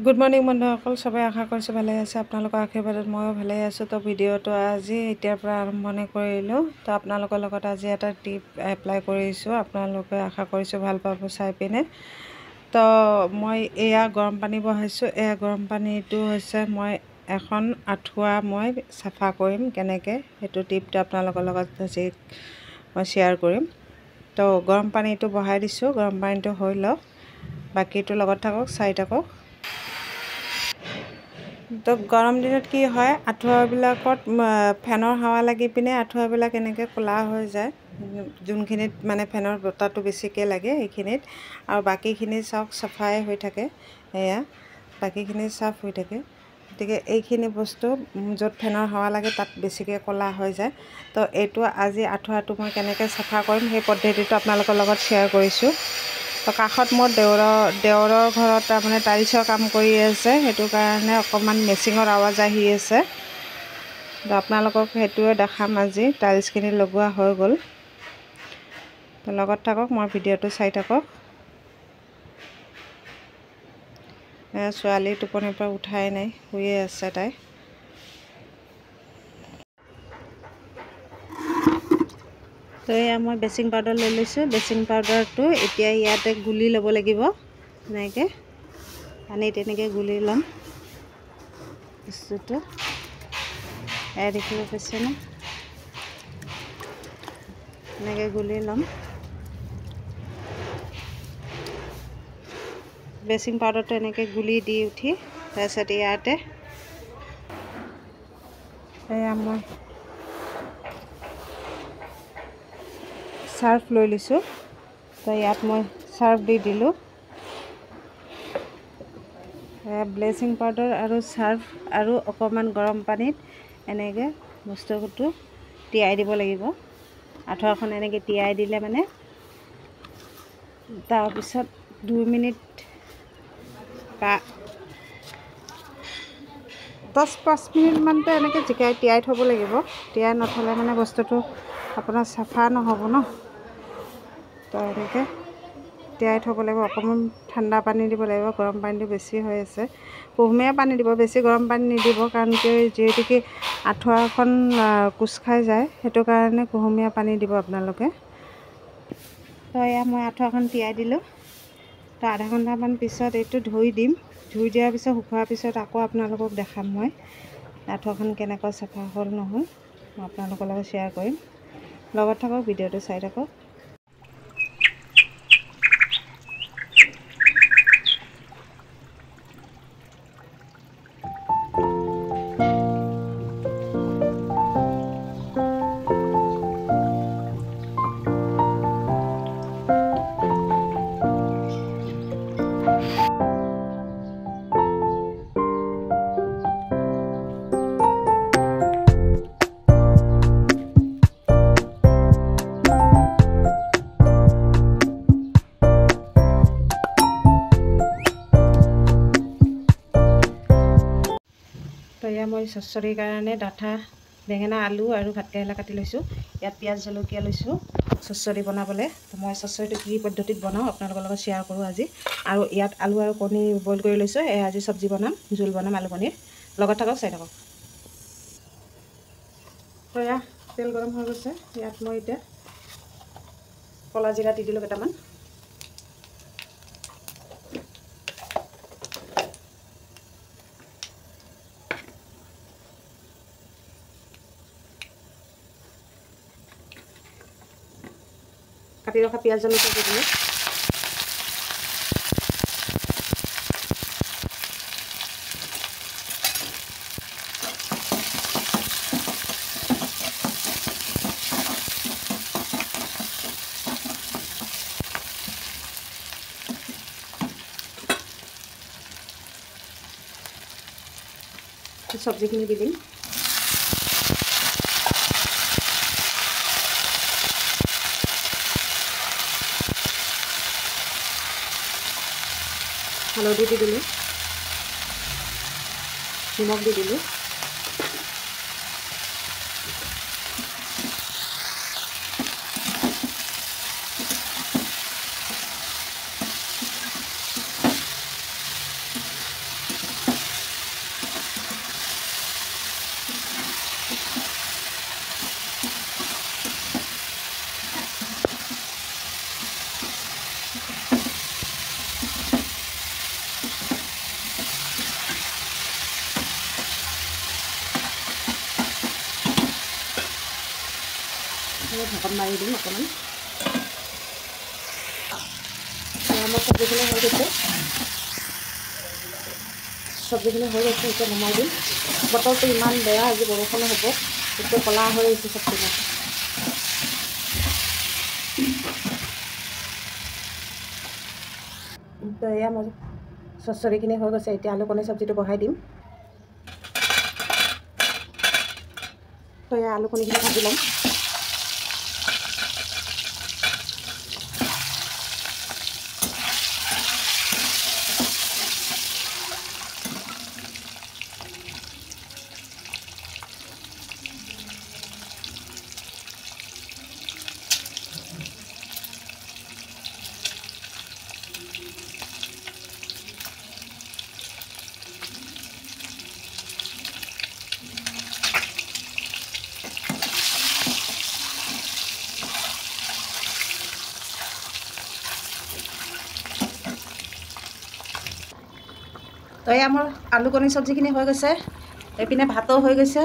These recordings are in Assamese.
গুড মৰ্ণিং বন্ধুসকল, সবাই আশা কৰিছোঁ ভালে আছে। আপোনালোকৰ আশীৰ্বাদত ময়ো ভালে আছোঁ। তো ভিডিঅ'টো আজি এতিয়াৰ পৰা আৰম্ভণি কৰিলোঁ। তো আপোনালোকৰ লগত আজি এটা টিপ এপ্লাই কৰিছোঁ, আপোনালোকে আশা কৰিছোঁ ভাল পাব চাই পিনে। তো মই এয়া গৰম পানী বহাইছোঁ। এয়া গৰম পানীটো হৈছে মই এখন আঁঠুৱা মই চাফা কৰিম কেনেকৈ, সেইটো টিপটো আপোনালোকৰ লগত আজি মই শ্বেয়াৰ কৰিম। তো গৰম পানীটো বহাই দিছোঁ, গৰম পানীটো হৈ লওক, বাকীটো লগত থাকক, চাই থাকক। তো গৰম দিনত কি হয়, আঁঠুৱাবিলাকত ফেনৰ হাৱা লাগি পিনে আঁঠুৱাবিলাক এনেকৈ ক'লা হৈ যায়, যোনখিনিত মানে ফেনৰ বতাহটো বেছিকৈ লাগে সেইখিনিত, আৰু বাকীখিনি চাওক চাফাই হৈ থাকে। এয়া বাকীখিনি চাফ হৈ থাকে, গতিকে এইখিনি বস্তু য'ত ফেনৰ হাৱা লাগে তাত বেছিকৈ ক'লা হৈ যায়। তো এইটো আজি আঁঠুৱাটো মই কেনেকৈ চাফা কৰিম সেই পদ্ধতিটো আপোনালোকৰ লগত শ্বেয়াৰ কৰিছোঁ। তো কাষত মোৰ দেওৰৰ ঘৰত তাৰমানে টাইলছৰ কাম কৰি আছে, সেইটো কাৰণে অকণমান মেচিঙৰ আৱাজ আহি আছে। তো আপোনালোকক সেইটোৱে দেখাম আজি। টাইলছখিনি লগোৱা হৈ গ'ল, তো লগত থাকক, মই ভিডিঅ'টো চাই থাকক। ছোৱালী টোপনিৰ পৰা উঠাই নাই, শুয়ে আছে তাই। তো এয়া মই বেচিং পাউডাৰ লৈ লৈছোঁ। বেচিং পাউডাৰটো এতিয়া ইয়াতে গুলি ল'ব লাগিব, এনেকৈ পানীত এনেকৈ গুলি ল'ম বস্তুটো। এয়া দেখিব পাইছেনে, এনেকৈ গুলি ল'ম। বেচিং পাউডাৰটো এনেকৈ গুলি দি উঠি তাৰপিছত ইয়াতে এয়া মই চাৰ্ফ লৈ লৈছোঁ। তো ইয়াত মই চাৰ্ফ দি দিলোঁ। ব্লিচিং পাউডাৰ আৰু চাৰ্ফ আৰু অকণমান গৰম পানীত এনেকৈ বস্তুটো তিয়াই দিব লাগিব। আঁঠুৱাখন এনেকৈ তিয়াই দিলে মানে তাৰপিছত 2 মিনিট বা 10-5 মিনিটমানটো এনেকৈ তিয়াই থ'ব লাগিব। তিয়াই নথ'লে মানে বস্তুটো আপোনাৰ চাফা নহ'ব ন। তো এনেকৈ তিয়াই থ'ব লাগিব। অকণমান ঠাণ্ডা পানী দিব লাগিব, গৰম পানীটো বেছি হৈ আছে। কুহুমীয়া পানী দিব, বেছি গৰম পানী নিদিব, কাৰণ যিহেতুকে আঁঠুৱাখন কোচ খাই যায়, সেইটো কাৰণে কুহুমীয়া পানী দিব আপোনালোকে। তো এয়া মই আঁঠুৱাখন তিয়াই দিলোঁ। তো আধা ঘণ্টামান পিছত এইটো ধুই দিম। ধুই দিয়াৰ পিছত শুকোৱাৰ পিছত আকৌ আপোনালোকক দেখাম মই আঁঠুৱাখন কেনেকৈ চাফা হ'ল নহ'ল, মই আপোনালোকৰ লগত শ্বেয়াৰ কৰিম। লগত থাকক, ভিডিঅ'টো চাই থাকক। তো এয়া মই চচ্চড়িৰ কাৰণে ডাঠা বেঙেনা, আলু আৰু ভাতকেৰেলা কাটি লৈছোঁ। ইয়াত পিঁয়াজ জলকীয়া লৈছোঁ চচ্চড়ি বনাবলৈ। তো মই চচ্চড়িটো কি পদ্ধতিত বনাওঁ আপোনালোকৰ লগত শ্বেয়াৰ কৰোঁ আজি। আৰু ইয়াত আলু আৰু কণী বইল কৰি লৈছোঁ। এয়া আজি চব্জি বনাম, জোল বনাম আলু কণীৰ। লগত থাকক, চাই থাকক। তো এয়া তেল গৰম হৈ গৈছে। ইয়াত মই এতিয়া ক'লা জিৰা দি দিলোঁ কেইটামান। কাটি ৰখা পিঁয়াজ জলকীয়া দি দিলোঁ। চব্জিখিনি দি দিম। হালধি দি দিলোঁ, নিমখ দি দিলোঁ। ঢাকন মাৰি দিম অকণমান। আমাৰ চব্জিখিনি হৈ গৈছে, এতিয়া নমাই দিম। বতৰটো ইমান বেয়া, আজি বৰষুণো হ'ব, এতিয়া ক'লা হৈ আহিছে চব্জিখিনি। তো এয়া মোৰ চচ্চৰিখিনি হৈ গৈছে, এতিয়া আলু কণী চব্জিটো বহাই দিম। তো এয়া আলু কণীখিনি ভাজি ল'ম। তো এই আমাৰ আলু কণী চব্জিখিনি হৈ গৈছে, এইপিনে ভাতো হৈ গৈছে।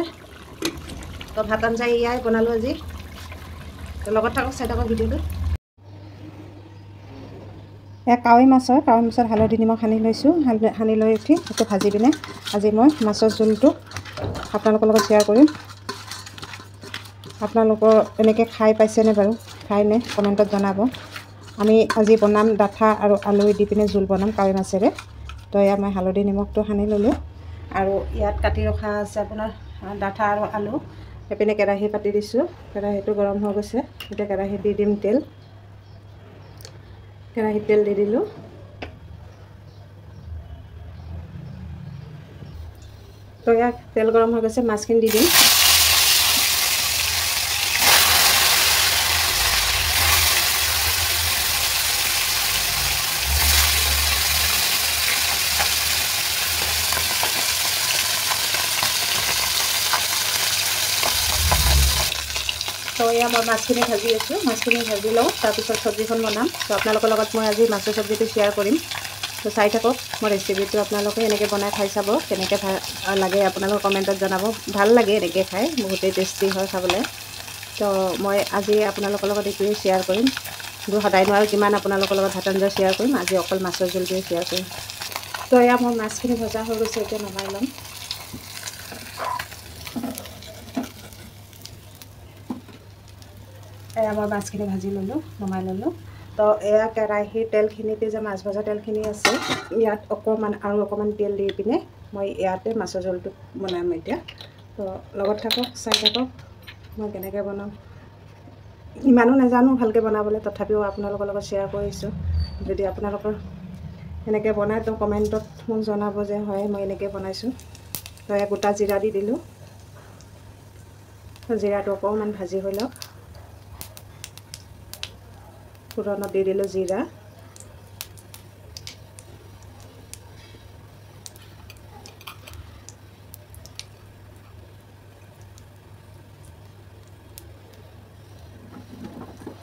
তো ভাত আঞ্জা এয়াই বনালোঁ আজি। তো লগত থাকক, চাই থাকক ভিডিঅ'টো। এয়া কাৱৈ মাছ হয়, কাৱৈ মাছত হালধি নিমখ সানি লৈছোঁ। সানি লৈ উঠি সেইটো ভাজি পিনে আজি মই মাছৰ জোলটো আপোনালোকৰ লগত শ্বেয়াৰ কৰিম। আপোনালোকৰ এনেকৈ খাই পাইছেনে বাৰু? খাইনে কমেণ্টত জনাব। আমি আজি বনাম ডাঠা আৰু আলু দি পিনে জোল বনাম কাৱৈ মাছেৰে। তো এয়া মই হালধি নিমখটো সানি ল'লোঁ, আৰু ইয়াত কাটি ৰখা আছে আপোনাৰ ডাঠা আৰু আলু। সেইপিনে কেৰাহী পাতি দিছোঁ, কেৰাহীটো গৰম হৈ গৈছে। এতিয়া কেৰাহীত দি দিম তেল। কেৰাহীত তেল দি দিলোঁ। তো ইয়াত তেল গৰম হৈ গৈছে, মাছখিনি দি দিম। তো এয়া মই মাছখিনি ভাজি আছোঁ, মাছখিনি ভাজি লওঁ, তাৰপিছত চব্জিখন বনাম। তো আপোনালোকৰ লগত মই আজি মাছৰ চব্জিটো শ্বেয়াৰ কৰিম। তো চাই থাকক মোৰ ৰেচিপিটো, আপোনালোকে এনেকৈ বনাই খাই চাব, কেনেকৈ লাগে আপোনালোকে কমেণ্টত জনাব। ভাল লাগে এনেকৈ খাই, বহুতেই টেষ্টি হয় খাবলৈ। তো মই আজি আপোনালোকৰ লগত এইটোৱে শ্বেয়াৰ কৰিম। কিন্তু সদায় নোৱাৰোঁ কিমান আপোনালোকৰ লগত ভাত আঞ্জা শ্বেয়াৰ কৰিম, আজি অকল মাছৰ জোলটোৱে শ্বেয়াৰ কৰিম। তো এয়া মোৰ মাছখিনি ভজা হৈ গৈছে, এতিয়া নমাই ল'ম। এয়া মই মাছখিনি ভাজি ল'লোঁ, নমাই ল'লোঁ। তো এয়া কেৰাহীৰ তেলখিনিতে যে মাছ ভজা তেলখিনি আছে, ইয়াত অকণমান তেল দি পিনে মই ইয়াতে মাছৰ জোলটো বনাম এতিয়া। তো লগত থাকক, চাই থাকক মই কেনেকৈ বনাওঁ। ইমানো নাজানো ভালকৈ বনাবলৈ, তথাপিও আপোনালোকৰ লগত শ্বেয়াৰ কৰিছোঁ। যদি আপোনালোকৰ এনেকৈ বনায় তো কমেণ্টত মোক জনাব যে হয় মই এনেকৈ বনাইছোঁ। তো এয়া গোটা জিৰা দি দিলোঁ। জিৰাটো অকণমান ভাজি হৈ লওক। ফোৰণত দি দিলোঁ জিৰা।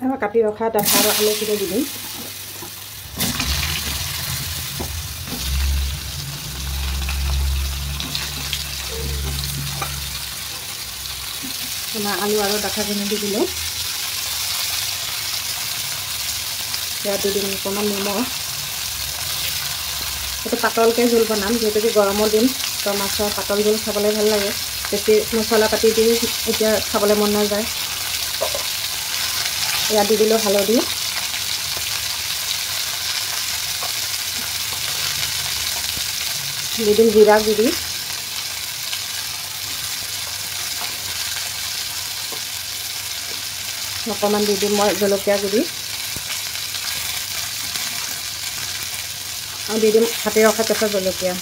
মই কাটি ৰখা ডাঠা আৰু আলুখিনি দি দিম। আলু আৰু ডাঠাখিনি দি দিলোঁ। ইয়াত দি দিম অকণমান নিমখ। এইটো পাতলকৈ জোল বনাম, যিহেতুকে গৰমৰ দিন, তো মাছৰ পাতল জোল খাবলৈ ভাল লাগে। বেছি মছলা পাতি দি এতিয়া খাবলৈ মন নাযায়। ইয়াত দি দিলোঁ হালধি। দি দিম জিৰা গুড়ি। অকণমান দি দিম মই জলকীয়া গুড়ি। আৰু দি দিম কাটি ৰখা কেঁচা জলকীয়া।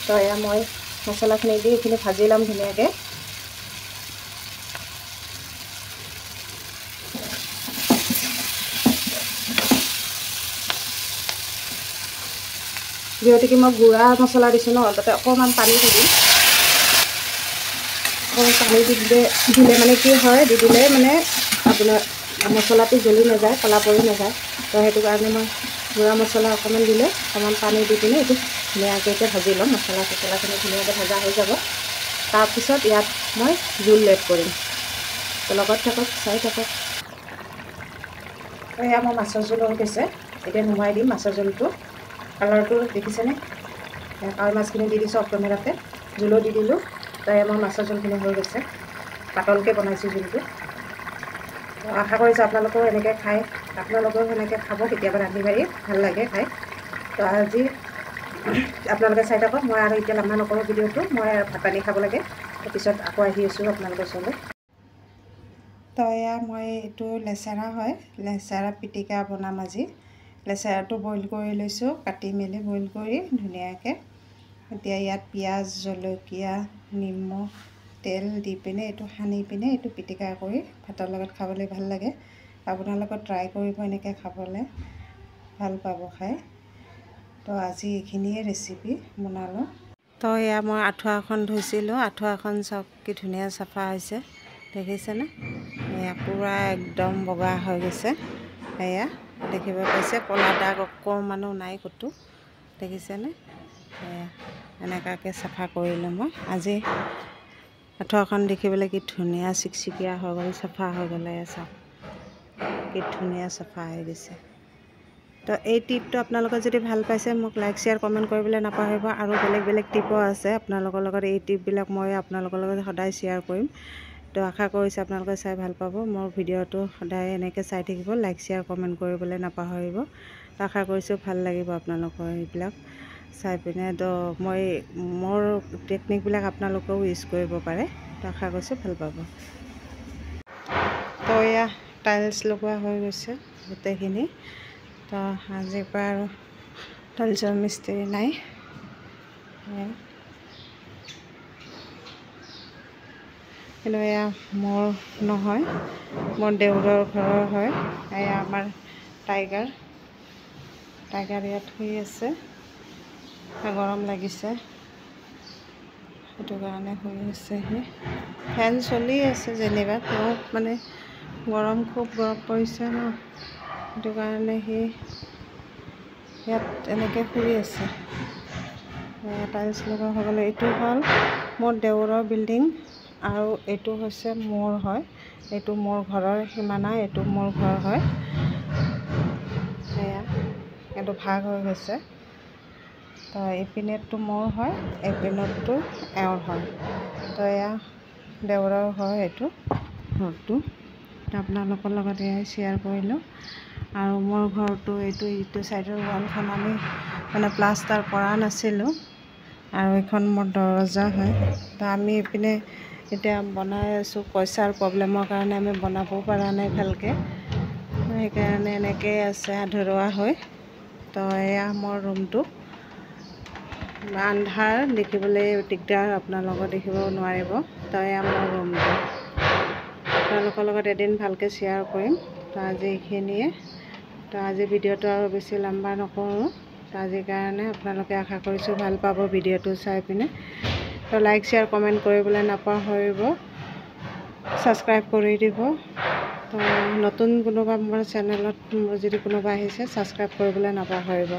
তো এয়া মই মছলাখিনি দি এইখিনি ভাজি ল'ম ধুনীয়াকৈ। যিহেতুকে মই গুড়া মছলা দিছোঁ ন, তাতে অকণমান পানী দি দিম। অকণমান পানী দিলে মানে কি হয়, দি দিলে মানে আপোনাৰ মছলাটো জ্বলি নাযায়, ক'লা পৰি নাযায়। তো সেইটো কাৰণে মই গুড়া মছলা অকণমান দিলে অকণমান পানী দি পিনে এইটো ধুনীয়াকৈ এতিয়া ভাজি ল'ম। মছলাখিনি ধুনীয়াকৈ ভজা হৈ যাব। তাৰপিছত ইয়াত মই জোল এড কৰিম। লগত থাকক, চাই থাকক। এয়া মোৰ মাছৰ জোল হৈ গৈছে। এতিয়া নুমাই দিম মাছৰ জোলটো। কালাৰটো দেখিছেনে? কাৱৈ মাছখিনি দি দিছোঁ অকণমানতে, জোলো দি দিলোঁ। তাই আমাৰ মাছৰ জোলখিনি হৈ গৈছে। পাতলকৈ বনাইছোঁ জোলটো। আশা কৰিছোঁ আপোনালোকেও এনেকৈ খায়, আপোনালোকেও সেনেকৈ খাব কেতিয়াবা ৰান্ধি বাঢ়ি, ভাল লাগে খাই। তো আজি আপোনালোকে চাই থাকক। মই আৰু এতিয়া লম্বা নকৰোঁ ভিডিঅ'টো, মই ভাত পানী খাব লাগে। তাৰপিছত আকৌ আহি আছোঁ আপোনালোকৰ ওচৰলৈ। তো এয়া মই এইটো লেচেৰা হয়, লেচেৰা পিটিকা বনাম আজি। লেচেৰাটো বইল কৰি লৈছোঁ, কাটি মেলি বইল কৰি ধুনীয়াকৈ। এতিয়া ইয়াত পিঁয়াজ, জলকীয়া, নিমখ, তেল দি পিনে এইটো সানি পিনে এইটো পিটিকা কৰি ভাতৰ লগত খাবলৈ ভাল লাগে। আপোনালোকে ট্ৰাই কৰিব এনেকৈ খাবলৈ, ভাল পাব খাই। তো আজি এইখিনিয়ে ৰেচিপি বনালোঁ। তো এয়া মই আঁঠুৱাখন ধুইছিলোঁ, আঁঠুৱাখন চাওক কি ধুনীয়া চাফা হৈছে, দেখিছেনে? এয়া পূৰা একদম বগা হৈ গৈছে। এয়া দেখিব পাইছে, ক'লা দাগ অকণমানো নাই ক'তো, দেখিছেনে? এয়া এনেকুৱাকৈ চাফা কৰিলোঁ মই আজি। আঁঠুৱাখন দেখিবলৈ কি ধুনীয়া চিকচিকীয়া হৈ গ'ল, চাফা হৈ গ'লে চাওক কি ধুনীয়া চাফা হৈ গৈছে। তো এই টিপটো আপোনালোকে যদি ভাল পাইছে মোক লাইক, শ্বেয়াৰ, কমেণ্ট কৰিবলৈ নাপাহৰিব। আৰু বেলেগ বেলেগ টিপো আছে আপোনালোকৰ লগত। এই টিপবিলাক মই আপোনালোকৰ লগত সদায় শ্বেয়াৰ কৰিম। তো আশা কৰিছোঁ আপোনালোকে চাই ভাল পাব। মোৰ ভিডিঅ'টো সদায় এনেকৈ চাই থাকিব, লাইক, শ্বেয়াৰ, কমেণ্ট কৰিবলৈ নাপাহৰিব। তো আশা কৰিছোঁ ভাল লাগিব আপোনালোকৰ এইবিলাক চাই পিনে। তো মই মোৰ টেকনিকবিলাক আপোনালোকেও ইউজ কৰিব পাৰে। তো আশা কৰিছোঁ ভাল পাব। তো এয়া টাইলছ লগোৱা হৈ গৈছে গোটেইখিনি। তো আজিৰ পৰা আৰু টাইলছৰ মিস্ত্ৰী নাই। কিন্তু এয়া মোৰ নহয়, মোৰ দেউৰৰ ঘৰৰ হয়। এয়া আমাৰ টাইগাৰ ইয়াত শুই আছে, গৰম লাগিছে সেইটো কাৰণে শুই আছে সি। ফেন চলি আছে যেনিবা, তেওঁ মানে খুব গৰম পৰিছে ন, সেইটো কাৰণে সি ইয়াত এনেকৈ শুই আছে। টাইলছ লগা হৈ গ'লে। এইটো হ'ল মোৰ দেউৰৰ বিল্ডিং আৰু এইটো হৈছে মোৰ হয়। এইটো মোৰ ঘৰৰ সীমানা, এইটো মোৰ ঘৰ হয়। সেয়া এইটো ভাগ হৈ গৈছে। তো এইপিনেটো মোৰ হয়, এইপিনতটো এওঁৰ হয়। তো এয়া দেউৰৰ হয় এইটো ঘৰটো। তো আপোনালোকৰ লগত এয়াই শ্বেয়াৰ কৰিলোঁ। আৰু মোৰ ঘৰটো ইটো ছাইডৰ ৱালখন আমি মানে প্লাষ্টাৰ কৰা নাছিলোঁ। আৰু এইখন মোৰ দৰজা হয়। তো আমি এইপিনে এতিয়া বনাই আছোঁ, পইচাৰ প্ৰব্লেমৰ কাৰণে আমি বনাবও পৰা নাই ভালকৈ। সেইকাৰণে এনেকৈয়ে আছে আধৰুৱা হৈ। তো এয়া মোৰ ৰুমটো, আন্ধাৰ, দেখিবলৈ দিগদাৰ, আপোনালোকে দেখিব নোৱাৰিব। তো এয়া মোৰ ৰুমটো, আপোনালোকৰ লগত এদিন ভালকৈ শ্বেয়াৰ কৰিম। তো আজি এইখিনিয়ে। তো আজি ভিডিঅ'টো আৰু বেছি লম্বা নকৰোঁ। তো আজিৰ কাৰণে আপোনালোকে আশা কৰিছোঁ ভাল পাব ভিডিঅ'টো চাই পিনে। তো লাইক, শ্বেয়াৰ, কমেণ্ট কৰিবলৈ নাপাহৰিব, ছাবস্ক্ৰাইব কৰি দিব। তো নতুন কোনোবা মোৰ চেনেলত যদি কোনোবা আহিছে ছাবস্ক্ৰাইব কৰিবলৈ নাপাহৰিব।